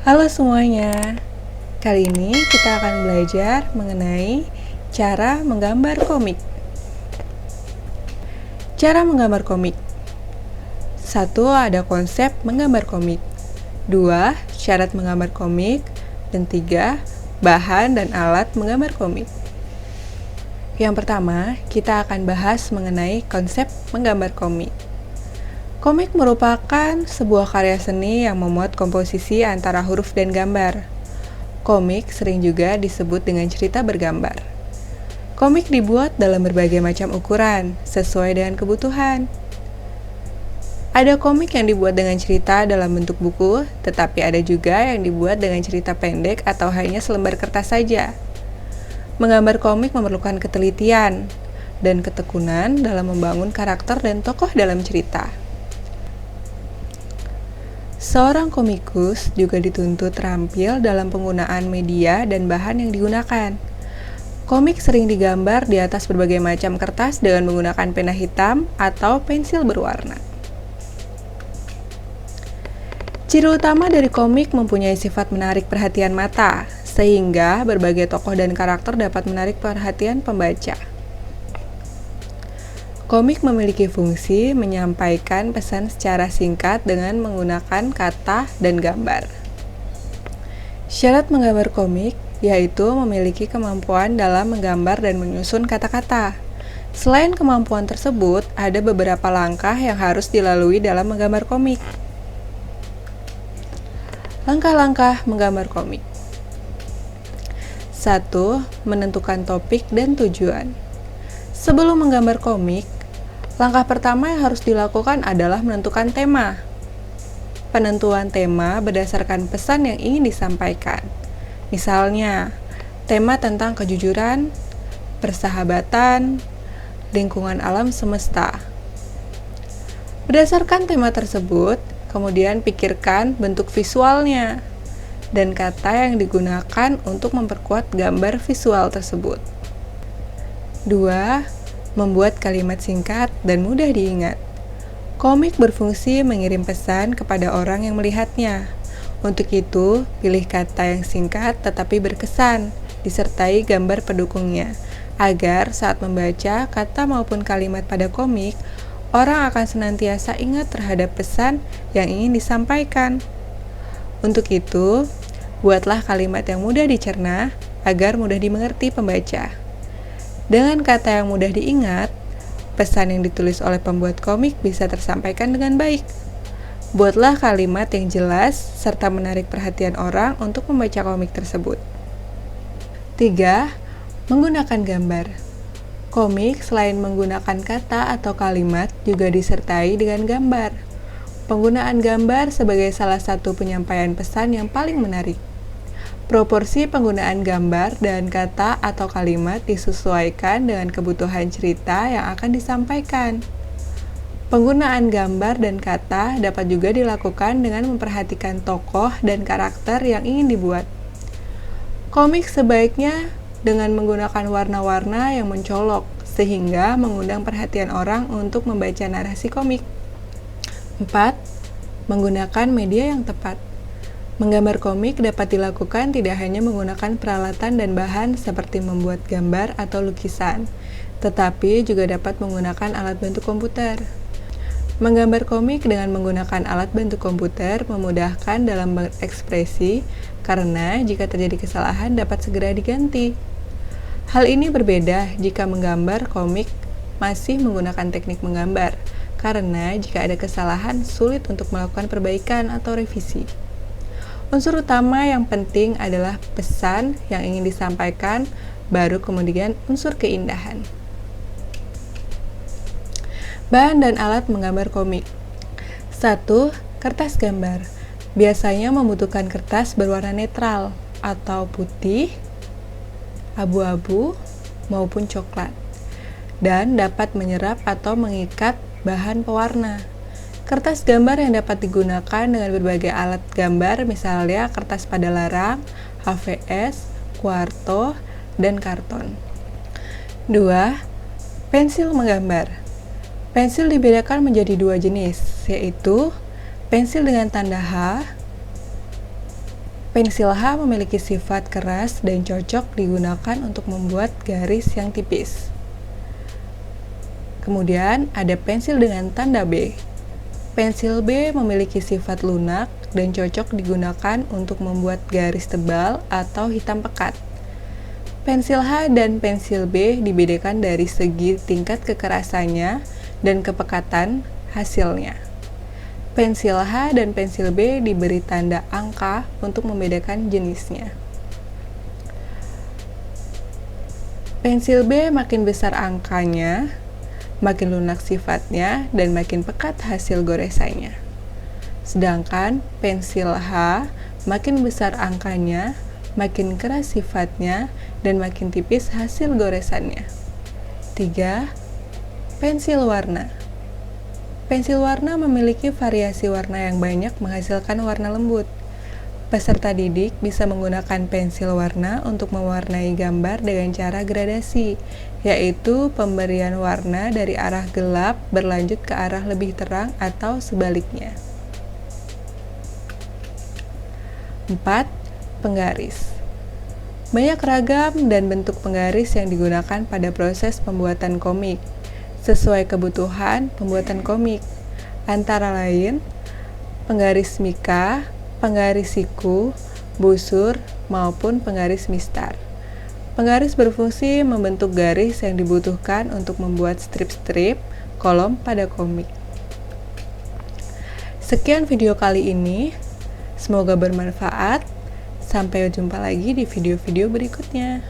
Halo semuanya, kali ini kita akan belajar mengenai cara menggambar komik. Cara menggambar komik. 1. Ada konsep menggambar komik. 2. Syarat menggambar komik. Dan 3. Bahan dan alat menggambar komik. Yang pertama, kita akan bahas mengenai konsep menggambar komik. Komik merupakan sebuah karya seni yang memuat komposisi antara huruf dan gambar. Komik sering juga disebut dengan cerita bergambar. Komik dibuat dalam berbagai macam ukuran, sesuai dengan kebutuhan. Ada komik yang dibuat dengan cerita dalam bentuk buku, tetapi ada juga yang dibuat dengan cerita pendek atau hanya selembar kertas saja. Menggambar komik memerlukan ketelitian dan ketekunan dalam membangun karakter dan tokoh dalam cerita. Seorang komikus juga dituntut terampil dalam penggunaan media dan bahan yang digunakan. Komik sering digambar di atas berbagai macam kertas dengan menggunakan pena hitam atau pensil berwarna. Ciri utama dari komik mempunyai sifat menarik perhatian mata, sehingga berbagai tokoh dan karakter dapat menarik perhatian pembaca. Komik memiliki fungsi menyampaikan pesan secara singkat dengan menggunakan kata dan gambar. Syarat menggambar komik yaitu memiliki kemampuan dalam menggambar dan menyusun kata-kata. Selain kemampuan tersebut, ada beberapa langkah yang harus dilalui dalam menggambar komik. Langkah-langkah menggambar komik. 1. Menentukan topik dan tujuan. Sebelum menggambar komik, langkah pertama yang harus dilakukan adalah menentukan tema. Penentuan tema berdasarkan pesan yang ingin disampaikan. Misalnya, tema tentang kejujuran, persahabatan, lingkungan alam semesta. Berdasarkan tema tersebut, kemudian pikirkan bentuk visualnya dan kata yang digunakan untuk memperkuat gambar visual tersebut. 2. Membuat kalimat singkat dan mudah diingat. Komik berfungsi mengirim pesan kepada orang yang melihatnya. Untuk itu, pilih kata yang singkat tetapi berkesan, disertai gambar pendukungnya, agar saat membaca kata maupun kalimat pada komik, orang akan senantiasa ingat terhadap pesan yang ingin disampaikan. Untuk itu, buatlah kalimat yang mudah dicerna agar mudah dimengerti pembaca. Dengan kata yang mudah diingat, pesan yang ditulis oleh pembuat komik bisa tersampaikan dengan baik. Buatlah kalimat yang jelas serta menarik perhatian orang untuk membaca komik tersebut. 3. Menggunakan gambar. Komik selain menggunakan kata atau kalimat juga disertai dengan gambar. Penggunaan gambar sebagai salah satu penyampaian pesan yang paling menarik. Proporsi penggunaan gambar dan kata atau kalimat disesuaikan dengan kebutuhan cerita yang akan disampaikan. Penggunaan gambar dan kata dapat juga dilakukan dengan memperhatikan tokoh dan karakter yang ingin dibuat. Komik sebaiknya dengan menggunakan warna-warna yang mencolok, sehingga mengundang perhatian orang untuk membaca narasi komik. 4. Menggunakan media yang tepat. Menggambar komik dapat dilakukan tidak hanya menggunakan peralatan dan bahan seperti membuat gambar atau lukisan, tetapi juga dapat menggunakan alat bantu komputer. Menggambar komik dengan menggunakan alat bantu komputer memudahkan dalam berekspresi karena jika terjadi kesalahan dapat segera diganti. Hal ini berbeda jika menggambar komik masih menggunakan teknik menggambar, karena jika ada kesalahan sulit untuk melakukan perbaikan atau revisi. Unsur utama yang penting adalah pesan yang ingin disampaikan, baru kemudian unsur keindahan. Bahan dan alat menggambar komik. 1. Kertas gambar. Biasanya membutuhkan kertas berwarna netral atau putih, abu-abu, maupun coklat, dan dapat menyerap atau mengikat bahan pewarna. Kertas gambar yang dapat digunakan dengan berbagai alat gambar, misalnya kertas pada larang, HVS, kuarto, dan karton. 2. Pensil menggambar. Pensil dibedakan menjadi dua jenis, yaitu pensil dengan tanda H Pensil H memiliki sifat keras dan cocok digunakan untuk membuat garis yang tipis. Kemudian ada pensil dengan tanda B. Pensil B memiliki sifat lunak dan cocok digunakan untuk membuat garis tebal atau hitam pekat. Pensil H dan pensil B dibedakan dari segi tingkat kekerasannya dan kepekatan hasilnya. Pensil H dan pensil B diberi tanda angka untuk membedakan jenisnya. Pensil B makin besar angkanya, makin lunak sifatnya, dan makin pekat hasil goresannya. Sedangkan pensil H makin besar angkanya, makin keras sifatnya, dan makin tipis hasil goresannya. 3. Pensil warna. Pensil warna memiliki variasi warna yang banyak menghasilkan warna lembut. Peserta didik bisa menggunakan pensil warna untuk mewarnai gambar dengan cara gradasi, yaitu pemberian warna dari arah gelap berlanjut ke arah lebih terang atau sebaliknya. 4. Penggaris. Banyak ragam dan bentuk penggaris yang digunakan pada proses pembuatan komik, sesuai kebutuhan pembuatan komik, antara lain penggaris mika, penggaris siku, busur, maupun penggaris mistar. Penggaris berfungsi membentuk garis yang dibutuhkan untuk membuat strip-strip kolom pada komik. Sekian video kali ini, semoga bermanfaat. Sampai jumpa lagi di video-video berikutnya.